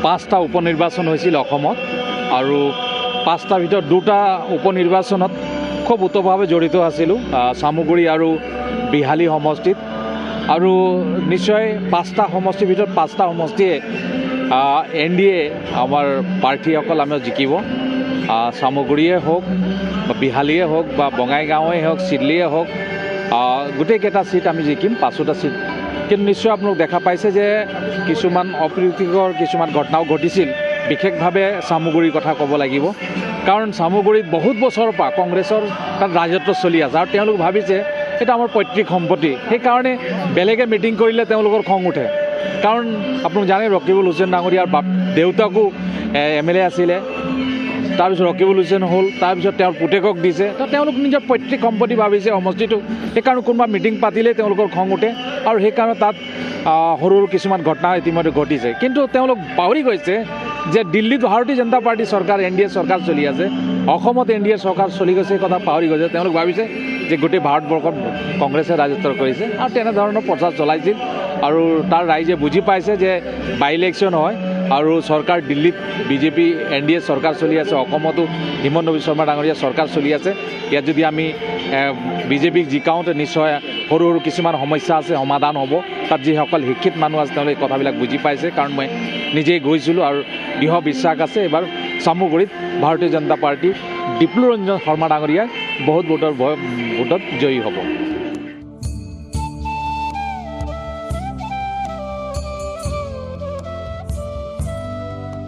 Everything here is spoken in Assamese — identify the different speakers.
Speaker 1: 5টা উপনিৰ্বাচন হৈছিল অসমত আৰু 5টাৰ ভিতৰত 2টা উপনিৰ্বাচনত খুব ওতভাৱে জড়িত আছিলোঁ চামগুৰি আৰু বিহালী সমষ্টিত আৰু নিশ্চয় 5টা সমষ্টিৰ ভিতৰত 5টা সমষ্টিয়ে NDA আমাৰ প্ৰাৰ্থীসকল আমি জিকিব চামগুৰিয়ে হওক বা বিহালীয়ে হওক বা বঙাইগাঁৱে হওক চিডলিয়ে হওক গোটেইকেইটা সিট আমি জিকিম 5টা সিট কিন্তু নিশ্চয় আপোনালোক দেখা পাইছে যে কিছুমান অপ্ৰীতিকৰ কিছুমান ঘটনাও ঘটিছিল বিশেষভাৱে চামগুৰিৰ কথা ক'ব লাগিব কাৰণ চামগুৰিত বহুত বছৰৰ পৰা কংগ্ৰেছৰ তাত ৰাজত্ব চলি আছে আৰু তেওঁলোক ভাবিছে এটা আমাৰ পৈতৃক সম্পত্তি সেইকাৰণে বেলেগে মিটিং কৰিলে তেওঁলোকৰ খং উঠে কাৰণ আপোনালোক জানে ৰকিবুল হুছেইন ডাঙৰীয়াৰ দেউতাকো MLA আছিলে তাৰপিছত ৰকিবুল হুছেইন হ'ল তাৰপিছত তেওঁৰ পুতেকক দিছে তো তেওঁলোক নিজৰ পৈতৃক সম্পত্তি ভাবিছে সমষ্টিটো সেইকাৰণে কোনোবা মিটিং পাতিলে তেওঁলোকৰ খং উঠে আৰু সেইকাৰণে তাত সৰু সৰু কিছুমান ঘটনা ইতিমধ্যে ঘটিছে কিন্তু তেওঁলোক পাহৰি গৈছে যে দিল্লীত ভাৰতীয় জনতা পাৰ্টি চৰকাৰ NDA চৰকাৰ চলি আছে অসমত NDA চৰকাৰ চলি গৈছে এই কথা পাহৰি গৈছে তেওঁলোক ভাবিছে যে গোটেই ভাৰতবৰ্ষত কংগ্ৰেছে ৰাজত্ব কৰিছে আৰু তেনেধৰণৰ প্ৰচাৰ চলাইছিল আৰু তাৰ ৰাইজে বুজি পাইছে যে বাই ইলেকশ্যন হয় আৰু চৰকাৰ দিল্লীত বিজেপি NDA চৰকাৰ চলি আছে অসমতো হিমন্ত বিশ্ব শৰ্মা ডাঙৰীয়া চৰকাৰ চলি আছে ইয়াত যদি আমি বিজেপিক জিকাওঁতে নিশ্চয় সৰু সৰু কিছুমান সমস্যা আছে সমাধান হ'ব তাত যিসকল শিক্ষিত মানুহ আছে তেওঁলোকে কথাবিলাক বুজি পাইছে কাৰণ মই নিজেই গৈছিলোঁ আৰু দৃঢ় বিশ্বাস আছে এবাৰ চামগুৰিত ভাৰতীয় জনতা পাৰ্টি ডিপ্লুৰঞ্জন শৰ্মা ডাঙৰীয়াই বহুত ভোটত জয়ী হ'ব